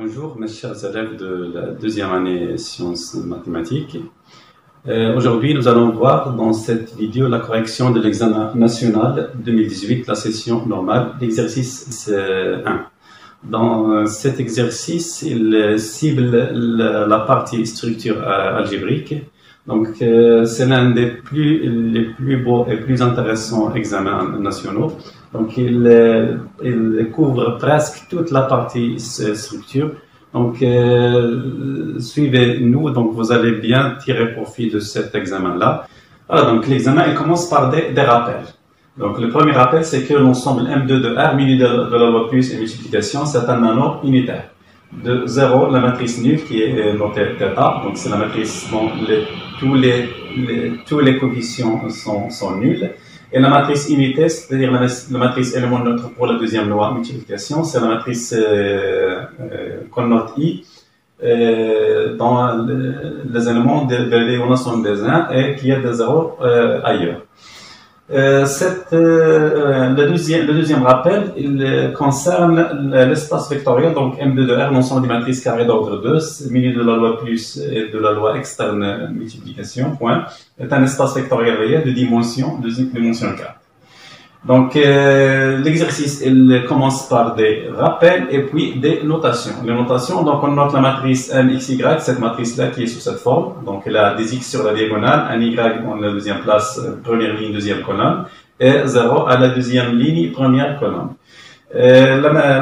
Bonjour mes chers élèves de la deuxième année sciences mathématiques. Aujourd'hui, nous allons voir dans cette vidéo la correction de l'examen national 2018, la session normale, l'exercice 1. Dans cet exercice, il cible la partie structure algébrique. Donc, c'est l'un des les plus beaux et plus intéressants examens nationaux. Donc, il couvre presque toute la partie structure. Donc, suivez-nous. Donc, vous allez bien tirer profit de cet examen-là. Alors, donc, l'examen, il commence par des rappels. Donc, le premier rappel, c'est que l'ensemble M2 de R muni de la loi plus et multiplication, c'est un anneau unitaire. De 0, la matrice nulle qui est notée θ, donc c'est la matrice dont tous les coefficients sont nuls. Et la matrice unité, c'est-à-dire la matrice élément neutre pour la deuxième loi multiplication, c'est la matrice qu'on note I dans les éléments de l'élévation des 1 et qui a des 0 ailleurs. Le deuxième rappel, il concerne l'espace vectoriel, donc M2 de R, l'ensemble des matrices carrées d'ordre 2, milieu de la loi plus et de la loi externe multiplication, point, est un espace vectoriel réel de dimension 4. Donc, l'exercice, il commence par des rappels et puis des notations. Les notations, donc on note la matrice MXY, cette matrice-là qui est sous cette forme. Donc, elle a des X sur la diagonale, un Y en la deuxième place, première ligne, deuxième colonne, et 0 à la deuxième ligne, première colonne.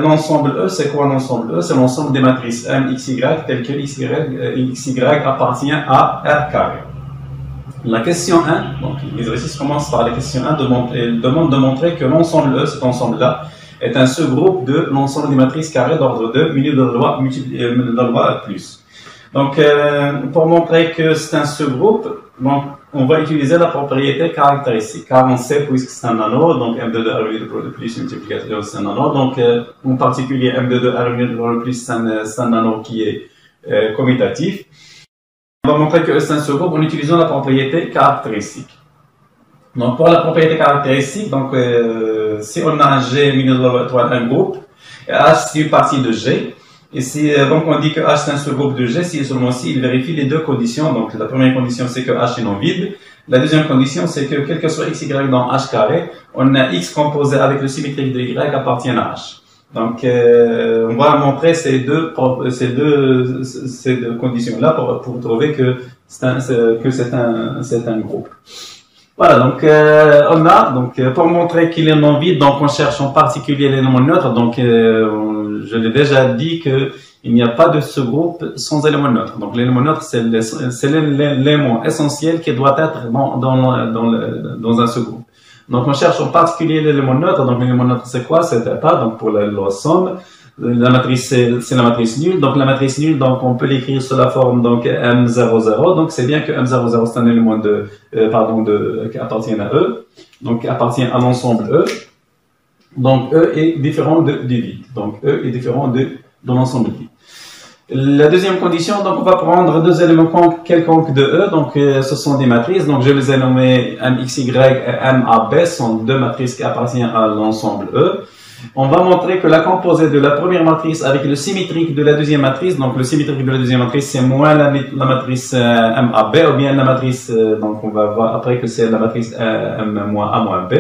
L'ensemble E, c'est quoi l'ensemble E? C'est l'ensemble des matrices MXY, tel que XY appartient à R carré. La question 1, donc l'exercice commence par la question 1, elle demande de montrer que l'ensemble E, cet ensemble-là, est un sous-groupe de l'ensemble des matrices carrées d'ordre 2, milieu de la loi plus. Donc, pour montrer que c'est un sous-groupe, donc, on va utiliser la propriété caractéristique, car on sait, puisque c'est un anneau, donc M2 de R de plus multiplication, c'est un anneau, donc en particulier M2 de R de plus, c'est un anneau qui est commutatif. On va montrer que c'est un sous-groupe en utilisant la propriété caractéristique. Donc, pour la propriété caractéristique, donc, si on a un G milieu de la étoile, un groupe, et H c'est une partie de G, et si, donc on dit que H c'est un sous-groupe de G, si et seulement si il vérifie les deux conditions. Donc, la première condition c'est que H est non vide. La deuxième condition c'est que quel que soit x, y dans H carré, on a x composé avec le symétrique de y appartient à H. Donc, on va montrer ces deux conditions-là pour trouver que c'est un groupe. Voilà, donc, on a, donc, pour montrer qu'il est non vide, donc on cherche en particulier l'élément neutre. Donc, je l'ai déjà dit qu'il n'y a pas de sous-groupe sans élément neutre. Donc, l'élément neutre, c'est l'élément essentiel qui doit être dans un sous-groupe. Donc, on cherche en particulier l'élément neutre. Donc, l'élément neutre, c'est quoi? C'est θ. Donc, pour la loi somme. La matrice, c'est la matrice nulle. Donc, la matrice nulle, donc, on peut l'écrire sous la forme, donc, M00. Donc, c'est bien que M00, c'est un élément qui appartient à E. Donc, appartient à l'ensemble E. Donc, E est différent du vide. Donc, E est différent de l'ensemble vide. La deuxième condition, donc on va prendre deux éléments quelconques de E, donc ce sont des matrices, donc je les ai nommés MXY et MAB, sont deux matrices qui appartiennent à l'ensemble E. On va montrer que la composée de la première matrice avec le symétrique de la deuxième matrice, donc le symétrique de la deuxième matrice c'est moins la matrice MAB ou bien la matrice, donc on va voir après que c'est la matrice M-A-B.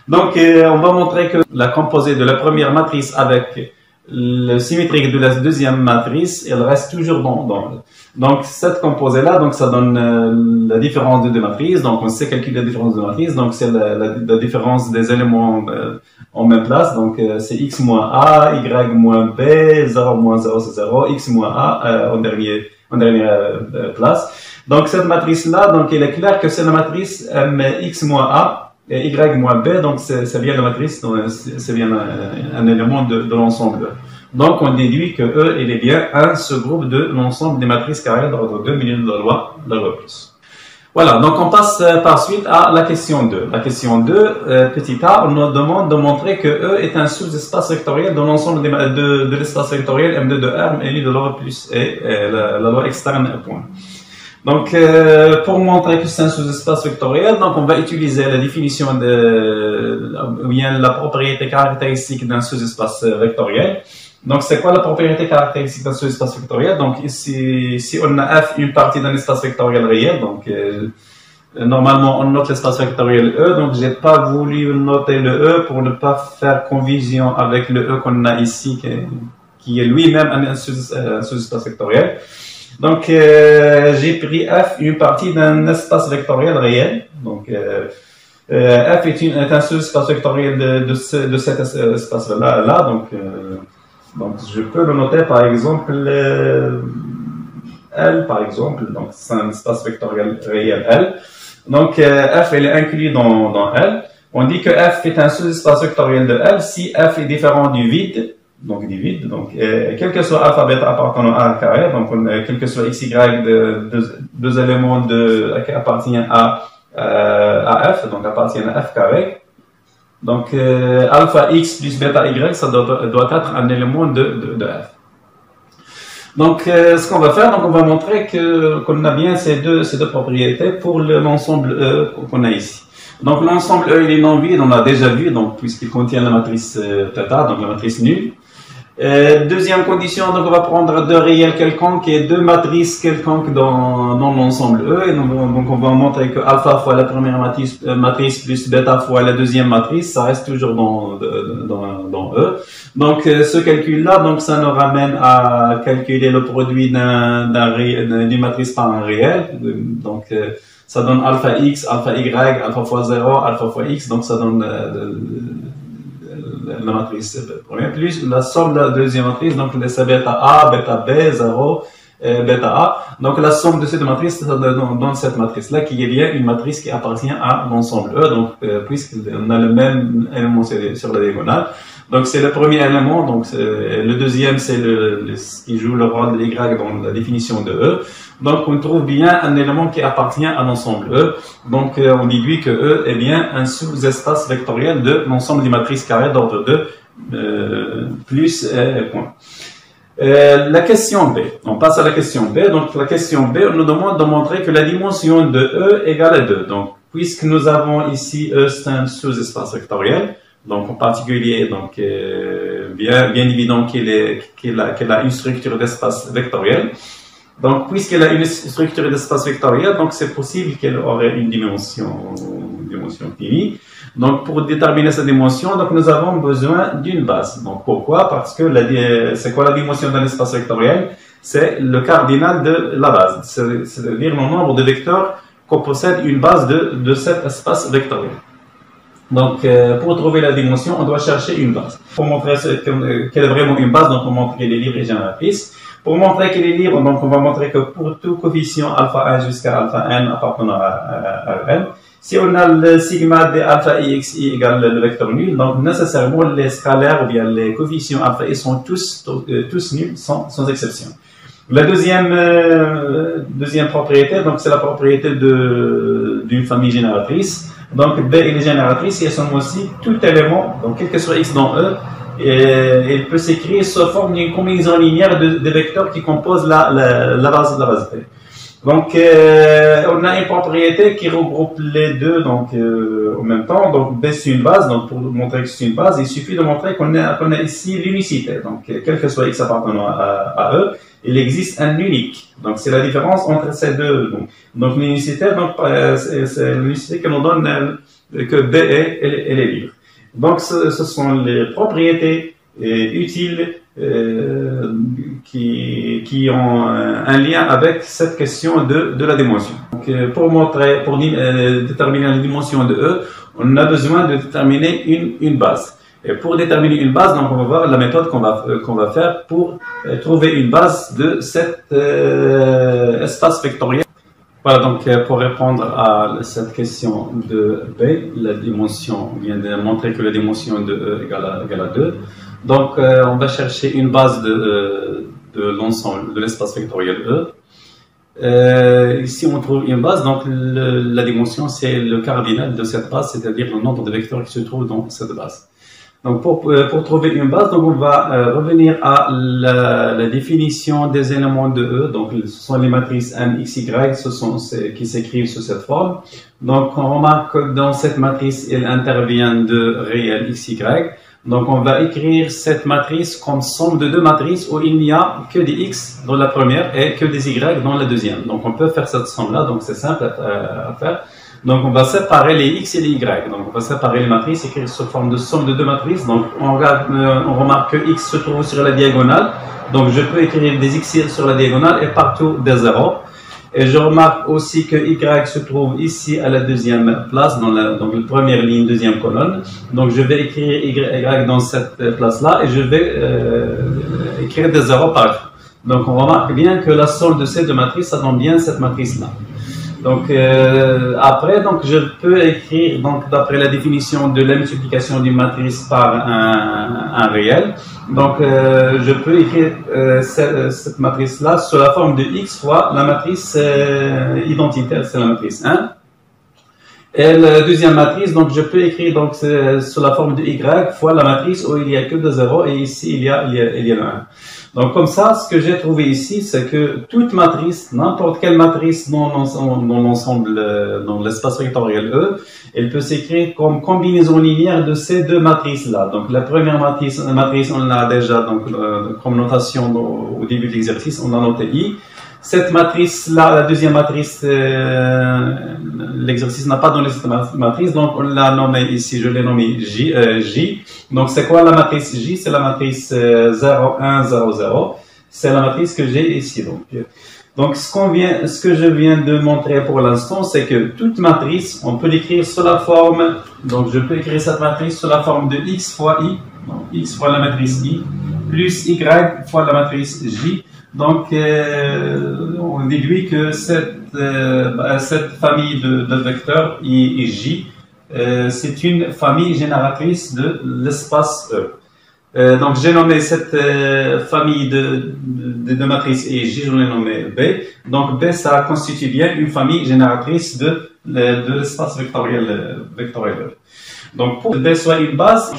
Donc on va montrer que la composée de la première matrice avec le symétrique de la deuxième matrice, elle reste toujours donc cette composée-là, donc ça donne la différence de deux matrices, donc on sait calculer la différence de matrices, donc c'est la différence des éléments en même place, donc c'est x moins a, y moins b, 0 moins 0 c'est 0, x moins a en dernière place. Donc cette matrice-là, donc il est clair que c'est la matrice x moins a, et y moins b, donc c'est bien la matrice, c'est bien un élément de l'ensemble. Donc on déduit que E il est bien un sous-groupe de l'ensemble des matrices carrées d'ordre 2 milieu de la loi plus. Voilà, donc on passe par suite à la question 2. La question 2, petit a, on nous demande de montrer que E est un sous-espace vectoriel de l'ensemble de l'espace vectoriel M2 de R et de la loi plus et la loi externe point. Donc, pour montrer que c'est un sous-espace vectoriel, donc on va utiliser la définition ou bien la propriété caractéristique d'un sous-espace vectoriel. Donc, c'est quoi la propriété caractéristique d'un sous-espace vectoriel? Donc, ici, si on a F une partie d'un espace vectoriel réel, donc normalement on note l'espace vectoriel E, donc j'ai pas voulu noter le E pour ne pas faire confusion avec le E qu'on a ici, qui est lui-même un sous-espace vectoriel. Donc, j'ai pris F une partie d'un espace vectoriel réel. Donc, F est un sous-espace vectoriel de cet espace-là. Donc, je peux le noter par exemple L, par exemple. Donc, c'est un espace vectoriel réel L. Donc, F elle est inclus dans L. On dit que F est un sous-espace vectoriel de L si F est différent du vide. Donc, quel que soit alpha, bêta appartenant à A carré, donc quel que soit x, y, deux éléments qui appartiennent à F, donc appartiennent à F carré. Donc, alpha x plus bêta y, ça doit être un élément de F. Donc, ce qu'on va faire, donc on va montrer qu'on a bien ces deux propriétés pour l'ensemble E qu'on a ici. Donc, l'ensemble E, il est non vide, on l'a déjà vu, donc puisqu'il contient la matrice θ, donc la matrice nulle. Deuxième condition, donc on va prendre deux réels quelconques et deux matrices quelconques dans l'ensemble E. Et donc on va montrer que alpha fois la première matrice plus bêta fois la deuxième matrice, ça reste toujours dans E. Donc ce calcul-là, donc ça nous ramène à calculer le produit d'une matrice par un réel. Donc ça donne alpha x, alpha y, alpha fois 0, alpha fois x, donc ça donne la matrice première, plus la somme de la deuxième matrice, donc c'est bêta A, bêta B, 0, bêta A. Donc la somme de ces deux matrices, ça donne cette matrice-là, qui est bien une matrice qui appartient à l'ensemble E, donc puisqu'on a le même élément sur la diagonale. Donc c'est le premier élément, donc le deuxième c'est ce qui joue le rôle de Y dans la définition de E. Donc on trouve bien un élément qui appartient à l'ensemble E. Donc on déduit que E est bien un sous-espace vectoriel de l'ensemble des matrices carrées d'ordre 2 plus point. La question B. On passe à la question B. Donc la question B, on nous demande de montrer que la dimension de E égale à 2. Donc puisque nous avons ici E, c'est un sous-espace vectoriel. Donc, en particulier, donc, bien évident qu'elle a une structure d'espace vectoriel. Donc, puisqu'elle a une structure d'espace vectoriel, donc c'est possible qu'elle aurait une dimension finie. Donc, pour déterminer sa dimension, donc, nous avons besoin d'une base. Donc, pourquoi? Parce que c'est quoi la dimension d'un espace vectoriel? C'est le cardinal de la base. C'est-à-dire le nombre de vecteurs qu'on possède une base de cet espace vectoriel. Donc, pour trouver la dimension, on doit chercher une base. Pour montrer qu'elle est vraiment une base, donc on montre qu'elle est libre et génératrice. Pour montrer qu'elle est libre, donc on va montrer que pour tout coefficient alpha 1 jusqu'à alpha n appartenant à n, si on a le sigma de alpha i x i égale le vecteur nul, donc nécessairement les scalaires ou bien les coefficients alpha i sont tous nuls, sans exception. La deuxième propriété, donc c'est la propriété d'une famille génératrice. Donc B est génératrice et elles sont aussi tout élément, donc quel que soit x dans E, elle peut s'écrire sous forme d'une combinaison linéaire de vecteurs qui composent la base B. Donc on a une propriété qui regroupe les deux donc en même temps. Donc B c'est une base, donc pour montrer que c'est une base, il suffit de montrer qu'on a ici l'unicité. Donc quel que soit x appartenant à E, il existe un unique. Donc c'est la différence entre ces deux. Donc l'unicité, c'est l'unicité que nous donne que B elle est libre. Donc ce sont les propriétés utiles qui ont un lien avec cette question de la dimension. Donc pour déterminer la dimension de E, on a besoin de déterminer une base. Et pour déterminer une base, donc on va voir la méthode qu'on va faire pour trouver une base de cet espace vectoriel. Voilà, donc pour répondre à cette question de B, la dimension, on vient de montrer que la dimension de E égale à 2. Donc on va chercher une base de l'ensemble de l'espace vectoriel E. Ici on trouve une base, donc la dimension c'est le cardinal de cette base, c'est-à-dire le nombre de vecteurs qui se trouvent dans cette base. Donc pour trouver une base, donc on va revenir à la définition des éléments de E. Donc ce sont les matrices M, X, Y, qui s'écrivent sous cette forme. Donc on remarque que dans cette matrice, il intervient de réels X, Y. Donc on va écrire cette matrice comme somme de deux matrices où il n'y a que des x dans la première et que des y dans la deuxième. Donc on peut faire cette somme-là, donc c'est simple à faire. Donc on va séparer les x et les y. Donc on va séparer les matrices, écrire sous forme de somme de deux matrices. Donc on remarque que x se trouve sur la diagonale. Donc je peux écrire des x sur la diagonale et partout des zéros. Et je remarque aussi que y se trouve ici à la deuxième place, dans la première ligne, deuxième colonne. Donc je vais écrire y dans cette place-là et je vais écrire des zéros partout. Donc on remarque bien que la somme de ces deux matrices, ça donne bien cette matrice-là. Donc après, donc je peux écrire, donc d'après la définition de la multiplication d'une matrice par un réel, donc je peux écrire cette matrice-là sous la forme de x fois la matrice identitaire, c'est la matrice 1. Et la deuxième matrice, donc je peux écrire donc sous la forme de y fois la matrice où il n'y a que 2 zéros et ici il y a le 1. Donc comme ça, ce que j'ai trouvé ici, c'est que toute matrice, n'importe quelle matrice dans l'ensemble, dans l'espace vectoriel E, elle peut s'écrire comme combinaison linéaire de ces deux matrices-là. Donc la première matrice on l'a déjà donc comme notation au début de l'exercice, on a noté I. Cette matrice-là, la deuxième matrice, l'exercice n'a pas donné cette matrice, donc on l'a nommée ici, je l'ai nommée J. Donc c'est quoi la matrice J? C'est la matrice 0, 1, 0, 0. C'est la matrice que j'ai ici. Donc ce que je viens de montrer pour l'instant, c'est que toute matrice, on peut l'écrire sous la forme, donc je peux écrire cette matrice sous la forme de x fois I, donc x fois la matrice I, plus y fois la matrice J. Donc, on déduit que cette famille de vecteurs I et J, c'est une famille génératrice de l'espace E. Donc, j'ai nommé cette famille de matrices I et J, je l'ai nommé B. Donc, B, ça constitue bien une famille génératrice de l'espace vectoriel E. Donc, pour que B soit une base,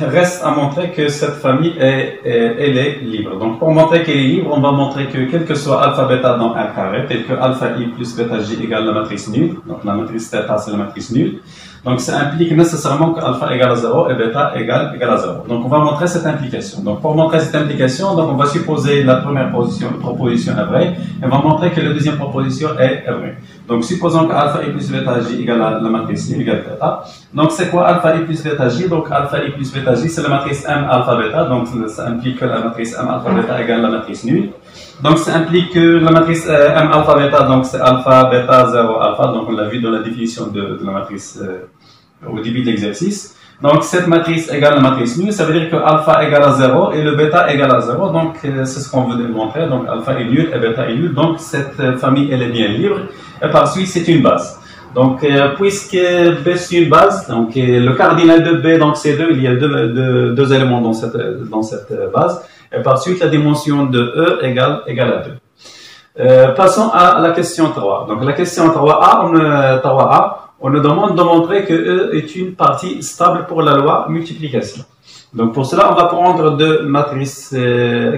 reste à montrer que cette famille elle est libre. Donc, pour montrer qu'elle est libre, on va montrer que quel que soit alpha bêta dans un carré, tel que alpha I plus bêta J égale la matrice nulle, donc la matrice θ c'est la matrice nulle, donc ça implique nécessairement que alpha égale à 0 et bêta égale à 0. Donc, on va montrer cette implication. Donc, pour montrer cette implication, donc on va supposer la première proposition est vraie, et on va montrer que la deuxième proposition est vraie. Donc, supposons que alpha I plus bêta J égale à la matrice nulle égale θ. Donc, c'est quoi alpha I plus bêta J? Donc, alpha I plus bêta J, c'est la matrice M alpha bêta. Donc, ça implique que la matrice M alpha bêta égale la matrice nulle. Donc, ça implique que la matrice M alpha bêta, donc c'est alpha bêta 0 alpha. Donc, on l'a vu dans la définition de la matrice au début de l'exercice. Donc, cette matrice égale la matrice nulle, ça veut dire que alpha égale à 0 et le bêta égale à 0. Donc, c'est ce qu'on veut démontrer. Donc, alpha est nul et bêta est nul. Donc, cette famille, elle est bien libre. Et par suite, c'est une base. Donc, puisque B c'est une base, donc le cardinal de B, donc c'est 2, il y a deux éléments dans cette base. Et par suite, la dimension de E égale à 2. Passons à la question 3. Donc, la question 3A, on nous demande de montrer que E est une partie stable pour la loi multiplication. Donc, pour cela, on va prendre deux matrices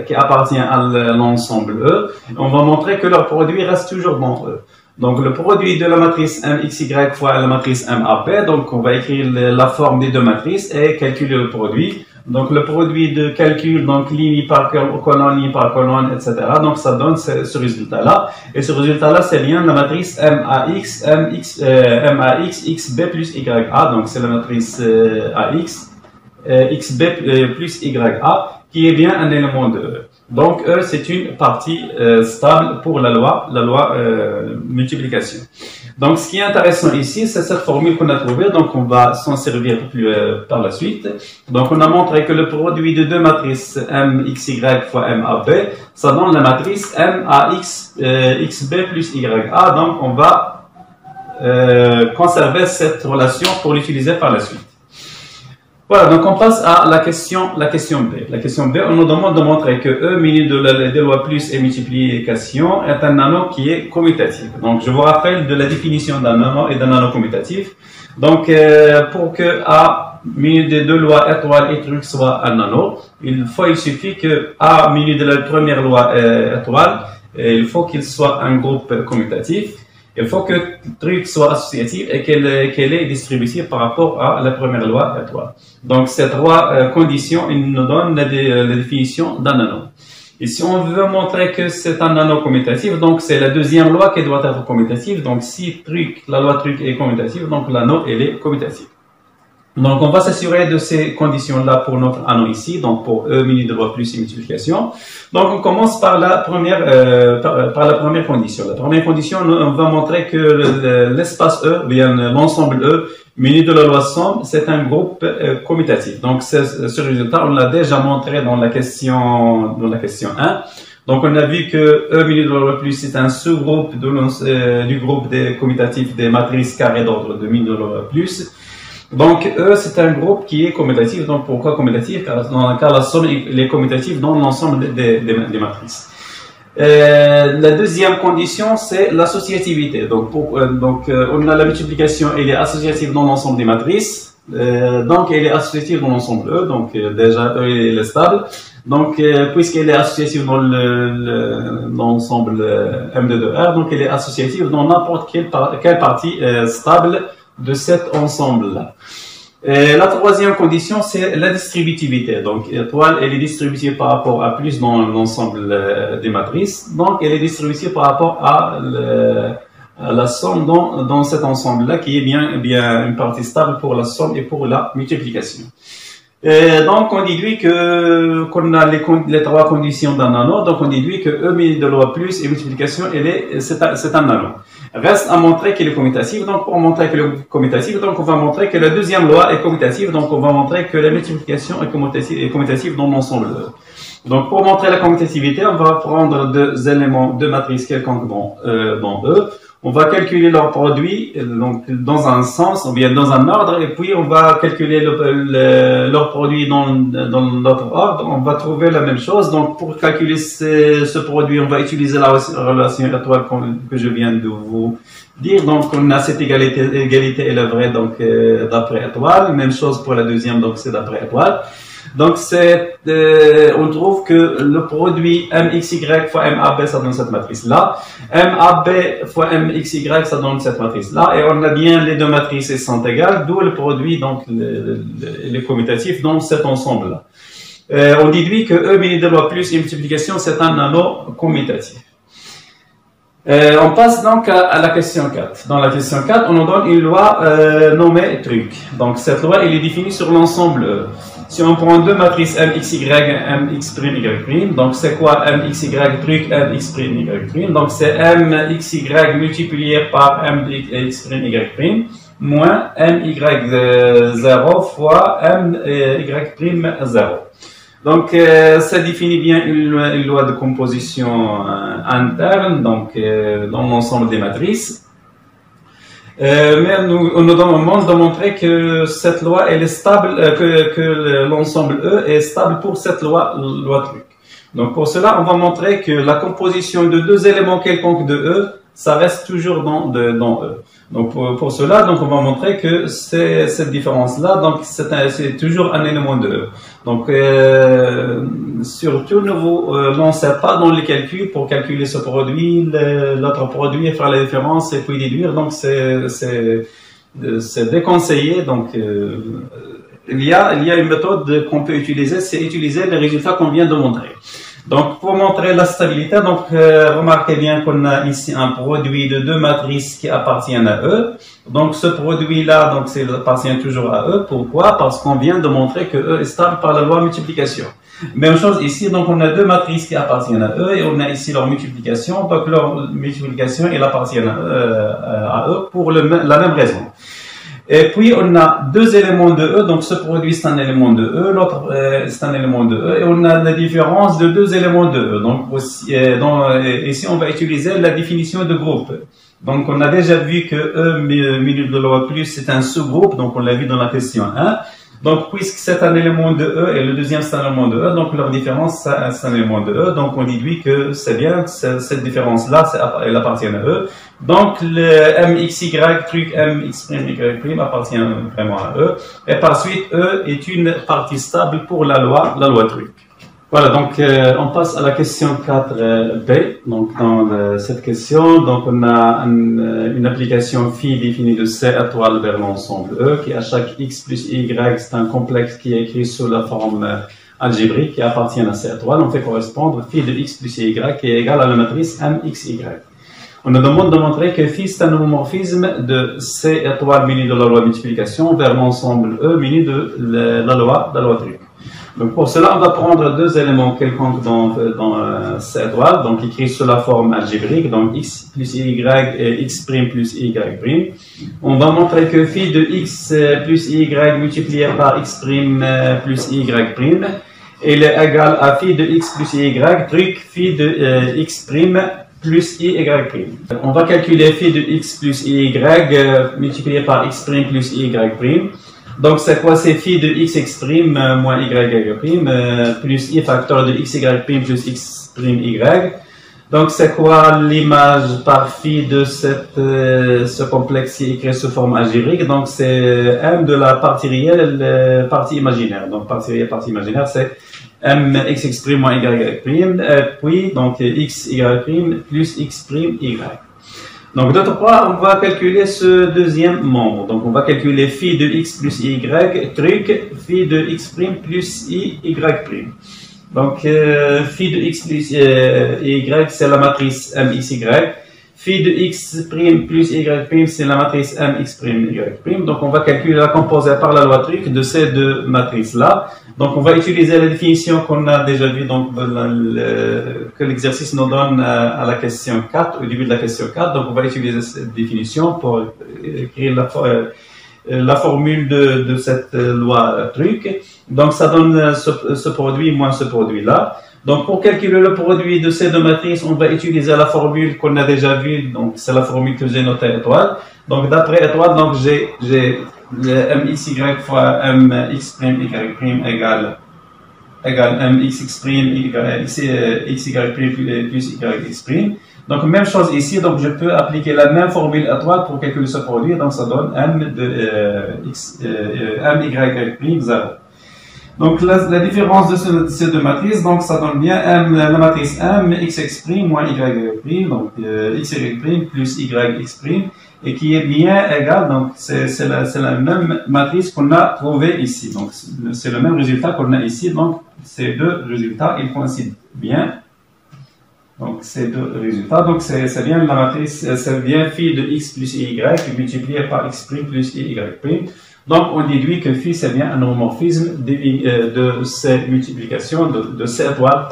qui appartiennent à l'ensemble E. On va montrer que leur produit reste toujours dans E. Donc, le produit de la matrice MXY fois la matrice MAP, donc on va écrire la forme des deux matrices et calculer le produit. Donc, le produit de calcul, donc ligne par colonne, etc. Donc, ça donne ce résultat-là. Et ce résultat-là, c'est bien la matrice MAX, XB plus YA. Donc, c'est la matrice AX, XB plus YA, qui est bien un élément de E. Donc, E, c'est une partie stable pour la loi multiplication. Donc, ce qui est intéressant ici, c'est cette formule qu'on a trouvée. Donc, on va s'en servir par la suite. Donc, on a montré que le produit de deux matrices MXY fois MAB, ça donne la matrice MAX XB plus YA. Donc, on va conserver cette relation pour l'utiliser par la suite. Voilà, donc on passe à la question B. La question B, on nous demande de montrer que E muni de loi plus et multiplication est un anneau qui est commutatif. Donc, je vous rappelle de la définition d'un anneau et d'un anneau commutatif. Donc, pour que A muni de deux lois étoiles et truc soit un anneau, il suffit que A muni de la première loi étoile, il faut qu'il soit un groupe commutatif. Il faut que le truc soit associatif et qu'elle est distributive par rapport à la première loi étoile. Donc, ces trois conditions, ils nous donnent la définition d'un anneau. Et si on veut montrer que c'est un anneau commutatif, donc c'est la deuxième loi qui doit être commutative. Donc, si la loi truc est commutative, donc l'anneau, elle est commutative. Donc, on va s'assurer de ces conditions-là pour notre anneau ici, donc pour E muni de loi plus et multiplication. Donc, on commence par la première condition. La première condition, on va montrer que l'espace E, bien l'ensemble E, muni de la loi somme, c'est un groupe commutatif. Donc, ce résultat, on l'a déjà montré dans la question 1. Donc, on a vu que E muni de la loi plus, c'est un sous-groupe du groupe des commutatifs des matrices carrées d'ordre de muni de la loi plus. Donc, E, c'est un groupe qui est commutatif. Donc, pourquoi commutatif? Car la somme est commutative dans l'ensemble des matrices. La deuxième condition, c'est l'associativité. Donc, on a la multiplication, elle est associative dans l'ensemble des matrices. Donc, elle est associative dans l'ensemble E. Donc, déjà, E, elle est stable. Donc, puisqu'elle est associative dans l'ensemble M de 2R, donc elle est associative dans n'importe quelle partie stable de cet ensemble-là. La troisième condition, c'est la distributivité. Donc, étoile, elle est distributive par rapport à plus dans l'ensemble des matrices. Donc, elle est distributive par rapport à la somme dans cet ensemble-là, qui est bien une partie stable pour la somme et pour la multiplication. Donc, on déduit qu'on a les trois conditions d'un anneau. Donc, on déduit que E muni de loi plus et multiplication, c'est un anneau. Reste à montrer qu'il est commutatif. Donc, pour montrer qu'il est commutatif, donc on va montrer que la deuxième loi est commutative. Donc, on va montrer que la multiplication est commutative dans l'ensemble. Donc, pour montrer la commutativité, on va prendre deux matrices quelconques dans E. On va calculer leur produit donc dans un sens ou bien dans un ordre, et puis on va calculer leur produit dans l'autre ordre. On va trouver la même chose. Donc, pour calculer ce produit, on va utiliser la relation étoile que je viens de vous dire. Donc, on a cette égalité elle est vraie donc d'après étoile. Même chose pour la deuxième, donc c'est d'après étoile. Donc, on trouve que le produit MXY fois MAB, ça donne cette matrice-là. MAB fois MXY, ça donne cette matrice-là. Et on a bien les deux matrices, elles sont égales, d'où le produit, donc, les commutatifs dans cet ensemble-là. On déduit que E muni de loi plus et multiplication, c'est un anneau commutatif. On passe donc à la question 4. Dans la question 4, on nous donne une loi nommée truc. Donc, cette loi, elle est définie sur l'ensemble E. Si on prend deux matrices MXY, MX'Y', donc c'est quoi MXY truc, MX'Y'? Donc, c'est MXY multiplié par MX'Y' moins MY0 fois MY'0. Donc, ça définit bien une loi de composition interne, donc dans l'ensemble des matrices. Mais on nous demande de montrer que cette loi elle est stable, que l'ensemble E est stable pour cette loi truc. Donc, pour cela, on va montrer que la composition de deux éléments quelconques de E, ça reste toujours dans E. Donc, pour cela, donc, on va montrer que cette différence-là, donc, c'est toujours un élément de E. Donc, surtout, ne vous lancez pas dans les calculs pour calculer ce produit, l'autre produit, et faire la différence et puis déduire. Donc, c'est déconseillé. Donc, il y a une méthode qu'on peut utiliser, c'est utiliser les résultats qu'on vient de montrer. Donc, pour montrer la stabilité, donc, remarquez bien qu'on a ici un produit de deux matrices qui appartiennent à E. Donc, ce produit-là, donc, appartient toujours à E. Pourquoi? Parce qu'on vient de montrer que E est stable par la loi multiplication. Même chose ici, donc, on a deux matrices qui appartiennent à E et on a ici leur multiplication. Donc, leur multiplication, elle appartient à E pour la même raison. Et puis, on a deux éléments de E, donc ce produit c'est un élément de E, l'autre c'est un élément de E, et on a la différence de deux éléments de E. Donc, ici, on va utiliser la définition de groupe. Donc, on a déjà vu que E muni de loi plus c'est un sous-groupe, donc on l'a vu dans la question 1. Donc, puisque c'est un élément de E et le deuxième c'est un élément de E, donc leur différence c'est un élément de E, donc on déduit que c'est bien, cette différence-là, elle appartient à E. Donc, le MXY truc MX'Y' appartient vraiment à E. Et par suite, E est une partie stable pour la loi truc. Voilà, donc on passe à la question 4b. Donc dans cette question, donc on a une application phi définie de C étoile vers l'ensemble E, qui à chaque x plus y, c'est un complexe qui est écrit sous la forme algébrique qui appartient à C étoile. On fait correspondre phi de x plus y qui est égal à la matrice mxy. On nous demande de montrer que phi c'est un homomorphisme de C étoile muni de la loi de multiplication vers l'ensemble E muni de la loi truc. Donc pour cela, on va prendre deux éléments quelconques dans C étoile, donc écrit sous la forme algébrique, donc x plus y et x' plus y'. On va montrer que phi de x plus y multiplié par x' plus y' il est égal à phi de x plus y truc phi de x' plus y'. On va calculer phi de x plus y multiplié par x' plus y'. Donc, c'est quoi? C'est phi de x' moins y' plus y facteur de xy' plus x'. Donc, c'est quoi l'image par phi de ce complexe qui est écrit sous forme algébrique? Donc, c'est m de la partie réelle, partie imaginaire. Donc, partie réelle, partie imaginaire, c'est m x' moins y', puis, donc, xy' plus x'. Donc, d'autre part, on va calculer ce deuxième membre. Donc, on va calculer phi de x plus y, truc, phi de x' plus y'. Donc, phi de x plus y, c'est la matrice mxy. Phi de x' plus y', c'est la matrice mx', Donc, on va calculer la composée par la loi truc de ces deux matrices-là. Donc, on va utiliser la définition qu'on a déjà vue, donc, que l'exercice nous donne à la question 4, au début de la question 4. Donc, on va utiliser cette définition pour créer la formule de cette loi truc. Donc, ça donne ce produit moins ce produit-là. Donc, pour calculer le produit de ces deux matrices, on va utiliser la formule qu'on a déjà vue. Donc, c'est la formule que j'ai notée étoile. Donc, d'après étoile, donc j'ai mxy fois mx' y' égale mxx' xy' plus yx'. Donc, même chose ici. Donc, je peux appliquer la même formule étoile pour calculer ce produit. Donc, ça donne m de my' 0. Donc, la différence de ces deux matrices, donc, ça donne bien la matrice m, xx' moins y', donc, xy' plus yx', et qui est bien égal, donc, c'est la même matrice qu'on a trouvée ici. Donc, c'est le même résultat qu'on a ici. Donc, ces deux résultats, ils coïncident bien. Donc, ces deux résultats, donc, c'est bien la matrice, c'est bien phi de x plus y multiplié par x' plus y'. Donc, on déduit que phi, c'est bien un homomorphisme de ces multiplications, de C étoile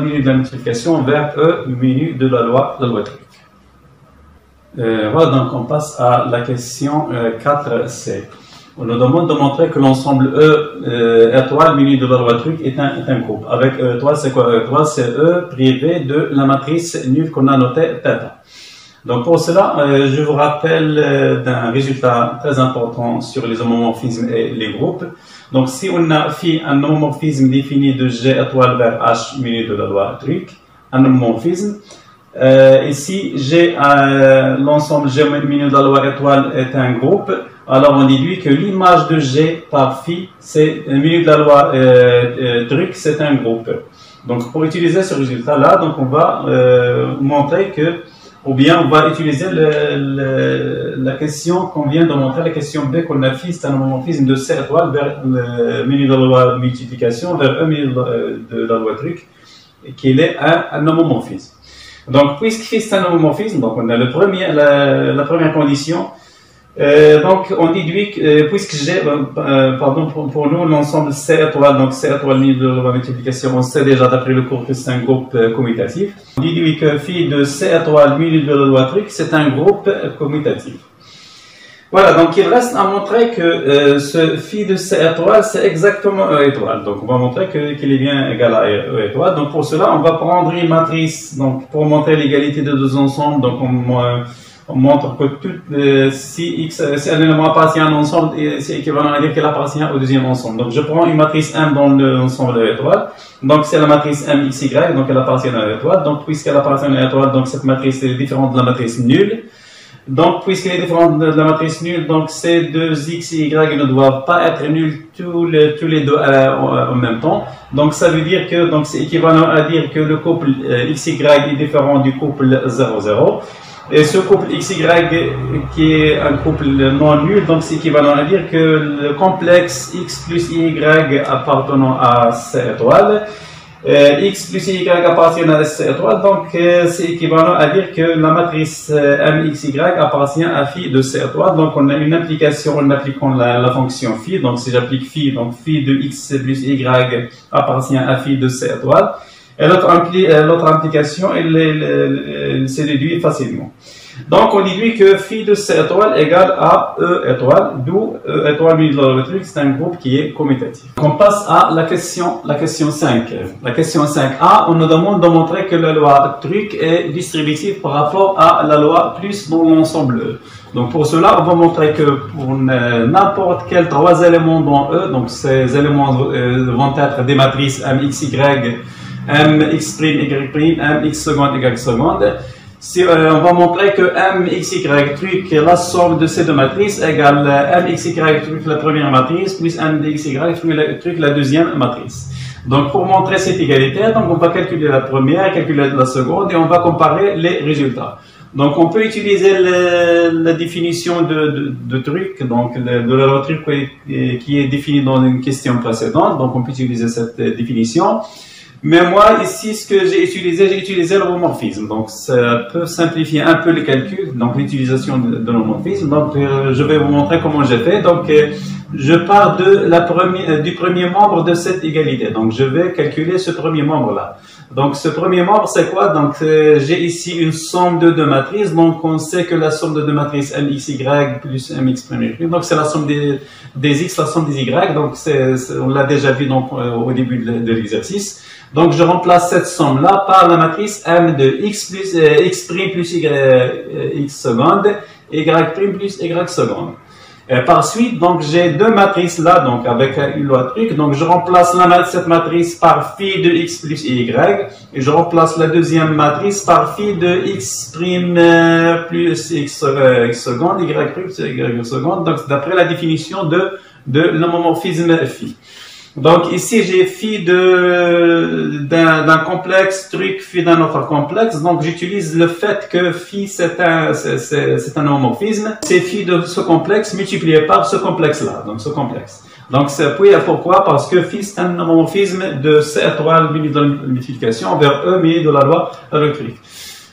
menu de la multiplication vers E menu de la loi truc. Voilà, donc on passe à la question 4c. On nous demande de montrer que l'ensemble E étoile menu de la loi truc est un groupe. Avec E étoile, c'est quoi E étoile? C'est E privé de la matrice nulle qu'on a notée θ. Donc pour cela, je vous rappelle d'un résultat très important sur les homomorphismes et les groupes. Donc si on a phi un homomorphisme défini de G étoile vers H menu de la loi truc, un homomorphisme, et si G l'ensemble G menu de la loi étoile est un groupe, alors on déduit que l'image de G par phi, c'est menu de la loi truc, c'est un groupe. Donc pour utiliser ce résultat-là, donc on va montrer que ou bien on va utiliser la question qu'on vient de montrer, la question B qu'on a fait, c'est un homomorphisme de C étoile vers le menu de la loi multiplication vers E menu de la loi truc, qui est un homomorphisme. Donc, puisque c'est un homomorphisme, donc on a la première condition. Donc, on déduit que, puisque j'ai, pour nous, l'ensemble C étoile, donc C étoile menu de la multiplication, on sait déjà d'après le cours que c'est un groupe commutatif. On déduit que phi de C étoile menu de la loi truc, c'est un groupe commutatif. Voilà, donc il reste à montrer que ce phi de C étoile, c'est exactement E étoile. Donc, on va montrer qu'il est bien égal à E étoile. Donc, pour cela, on va prendre une matrice, donc, pour montrer l'égalité des deux ensembles, donc, on montre que si un élément appartient à un ensemble, c'est équivalent à dire qu'il appartient au deuxième ensemble. Donc, je prends une matrice M dans l'ensemble de l'étoile. Donc, c'est la matrice MXY, donc elle appartient à l'étoile. Donc, puisqu'elle appartient à l'étoile, donc cette matrice est différente de la matrice nulle. Donc, puisqu'il est différent de la matrice nulle, donc ces deux x et y ne doivent pas être nuls tous les deux en même temps. Donc, ça veut dire que donc c'est équivalent à dire que le couple xy est différent du couple 0,0. Et ce couple XY qui est un couple non nul, donc c'est équivalent à dire que le complexe X plus Y appartenant à C étoile, X plus Y appartient à C étoile, donc c'est équivalent à dire que la matrice MXY appartient à phi de C étoile. Donc on a une application en appliquant la fonction phi. Donc si j'applique phi, donc phi de X plus Y appartient à phi de C étoile. Et l'autre implication, elle se déduit facilement. Donc, on déduit que phi de C étoile égale à E étoile, d'où E étoile minus le truc, c'est un groupe qui est commutatif. On passe à la question 5. La question 5a, on nous demande de montrer que la loi truc est distributive par rapport à la loi plus dans l'ensemble. Donc, pour cela, on va montrer que pour n'importe quel 3 éléments dans E, donc ces éléments vont être des matrices MXY, mx', y', mx seconde, y seconde. Si, on va montrer que mxy truc, la somme de ces deux matrices égale mxy truc la première matrice plus mdxy truc la deuxième matrice. Donc pour montrer cette égalité, donc on va calculer la première, calculer la seconde et on va comparer les résultats. Donc on peut utiliser la définition de truc, donc de la loi truc qui est définie dans une question précédente. Donc on peut utiliser cette définition. Mais moi, ici, ce que j'ai utilisé l'homomorphisme. Donc, ça peut simplifier un peu les calculs, donc l'utilisation de l'homomorphisme. Donc, je vais vous montrer comment j'ai fait. Donc, je pars du premier membre de cette égalité. Donc, je vais calculer ce premier membre-là. Donc, ce premier membre, c'est quoi? Donc, j'ai ici une somme de deux matrices. Donc, on sait que la somme de deux matrices mxy plus mx', donc c'est la somme des x, la somme des y. Donc, on l'a déjà vu donc, au début de l'exercice. Donc, je remplace cette somme-là par la matrice m de x plus x' plus y x seconde, y' plus y seconde. Par suite, donc, j'ai deux matrices là, donc, avec une loi truc. Donc, je remplace cette matrice par phi de x plus y, et je remplace la deuxième matrice par phi de x' plus x seconde, y' plus y seconde. Donc, d'après la définition de l'homomorphisme phi. Donc ici j'ai phi d'un complexe truc, phi d'un autre complexe. Donc j'utilise le fait que phi c'est un homomorphisme. C'est phi de ce complexe multiplié par ce complexe là. Donc ce complexe. Donc puis pourquoi? Parce que phi c'est un homomorphisme de C étoile muni de la multiplication vers E muni de la loi électrique.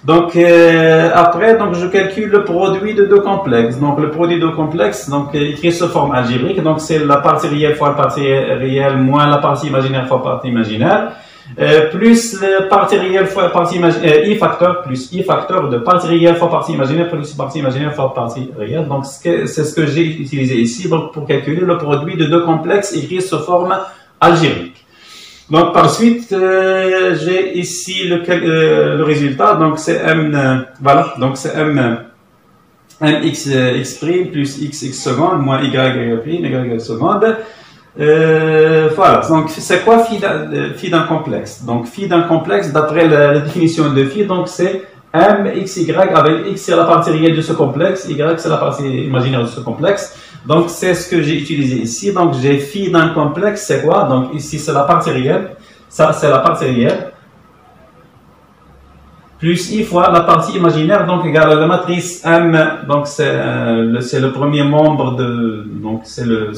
Donc après, donc je calcule le produit de deux complexes. Donc le produit de deux complexes, donc écrit sous forme algébrique. Donc c'est la partie réelle fois la partie réelle moins la partie imaginaire fois la partie imaginaire, plus la partie réelle fois la partie imaginaire, i facteur plus i facteur de partie réelle fois partie imaginaire plus partie imaginaire fois partie réelle. Donc c'est ce que j'ai utilisé ici donc pour calculer le produit de deux complexes écrit sous forme algébrique. Donc par suite, j'ai ici le résultat, donc c'est m, voilà, donc c'est mx x' plus x seconde moins y seconde. Voilà, donc c'est quoi phi d'un complexe? Donc phi d'un complexe, d'après la définition de phi, donc c'est mxy avec x c'est la partie réelle de ce complexe, y c'est la partie imaginaire de ce complexe. Donc, c'est ce que j'ai utilisé ici. Donc, j'ai phi d'un complexe, c'est quoi? Donc, ici, c'est la partie réelle. Ça, c'est la partie réelle. Plus i fois la partie imaginaire, donc, égale à la matrice M. Donc, c'est le premier membre de, donc, c'est le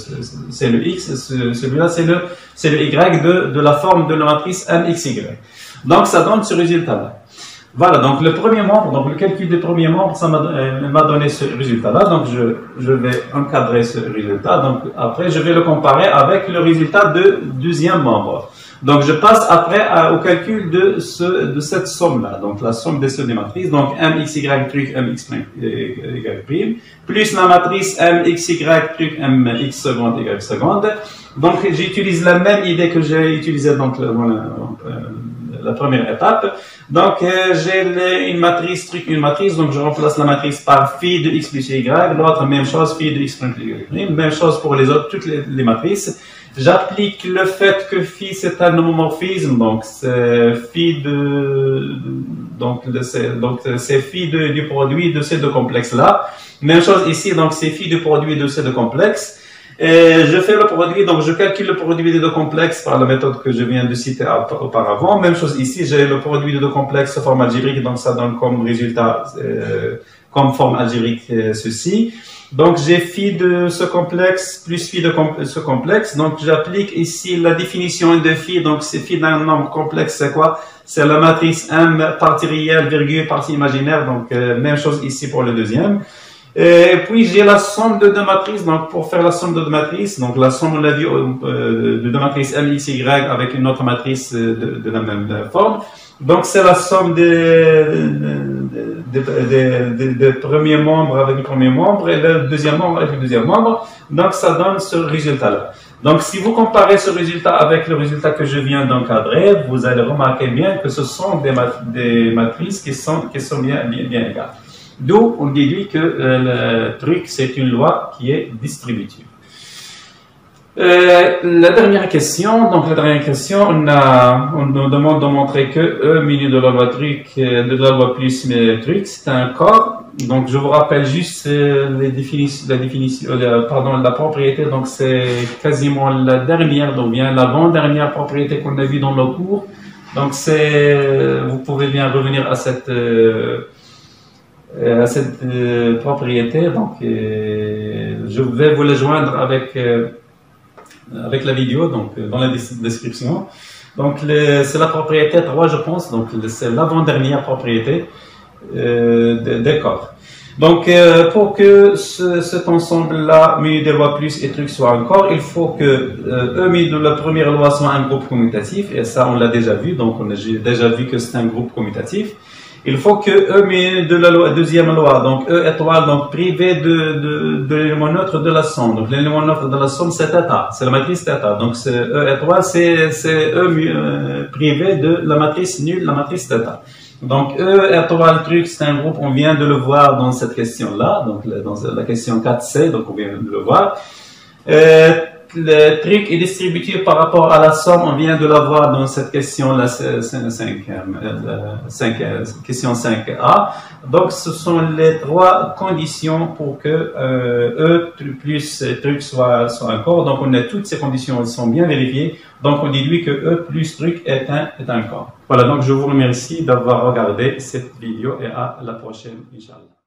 x. Celui-là, c'est le y de la forme de la matrice MXY. Donc, ça donne ce résultat-là. Voilà, donc le premier membre, donc le calcul du premier membre, ça m'a donné ce résultat-là. Donc je vais encadrer ce résultat. Donc après, je vais le comparer avec le résultat du deuxième membre. Donc je passe après au calcul de cette somme-là. Donc la somme de ces deux matrices. Donc mxy truc mx' y', plus la matrice mxy truc mx seconde y seconde. Donc j'utilise la même idée que j'ai utilisée donc la première étape. Donc, j'ai une matrice, truc, une matrice, donc je remplace la matrice par phi de x plus y, l'autre même chose, phi de x plus y, même chose pour les autres, toutes les matrices. J'applique le fait que phi c'est un homomorphisme, donc c'est phi c'est phi du produit de ces deux complexes là. Même chose ici, donc c'est phi du produit de ces deux complexes. Et je fais le produit, donc je calcule le produit des deux complexes par la méthode que je viens de citer auparavant. Même chose ici, j'ai le produit des deux complexes sous forme algébrique, donc ça donne comme résultat, comme forme algébrique ceci. Donc j'ai phi de ce complexe plus phi de ce complexe. Donc j'applique ici la définition de phi. Donc c'est phi d'un nombre complexe, c'est quoi? C'est la matrice M, partie réelle, virgule, partie imaginaire. Donc même chose ici pour le deuxième. Et puis j'ai la somme de deux matrices. Donc pour faire la somme de deux matrices, donc la somme on l'a vu de deux matrices M, X, Y avec une autre matrice de la même forme. Donc c'est la somme des premiers membres avec le premier membre et le deuxième membre avec le deuxième membre. Donc ça donne ce résultat-là. Donc si vous comparez ce résultat avec le résultat que je viens d'encadrer, vous allez remarquer bien que ce sont des matrices qui sont bien égales. D'où on déduit que le truc c'est une loi qui est distributive. La dernière question, on nous demande de montrer que E menu de la loi truc, de la loi plus mais truc, c'est un corps. Donc je vous rappelle juste la propriété. Donc c'est quasiment la dernière, donc bien l'avant-dernière propriété qu'on a vue dans le cours. Donc vous pouvez bien revenir à cette propriété. Donc je vais vous les joindre avec la vidéo, donc dans la description. Donc c'est la propriété 3, je pense, donc c'est l'avant-dernière propriété des corps. Donc pour que cet ensemble-là, menu des lois plus et truc soit un corps, il faut que E menu de la première loi soit un groupe commutatif, et ça on l'a déjà vu, donc on a déjà vu que c'est un groupe commutatif. Il faut que E menu de la deuxième loi, donc E étoile, donc privé de l'élément neutre de la somme. Donc l'élément neutre de la somme c'est θ, c'est la matrice θ. Donc E étoile c'est E privé de la matrice nulle, la matrice θ. Donc E étoile truc c'est un groupe, on vient de le voir dans cette question-là, donc dans la question 4C, donc on vient de le voir. Le truc est distributif par rapport à la somme, on vient de la voir dans cette question, question 5A. Donc, ce sont les trois conditions pour que E plus truc soit un corps. Donc, on a toutes ces conditions, elles sont bien vérifiées. Donc, on déduit que E plus truc est un corps. Voilà, donc je vous remercie d'avoir regardé cette vidéo et à la prochaine, Inch'Allah.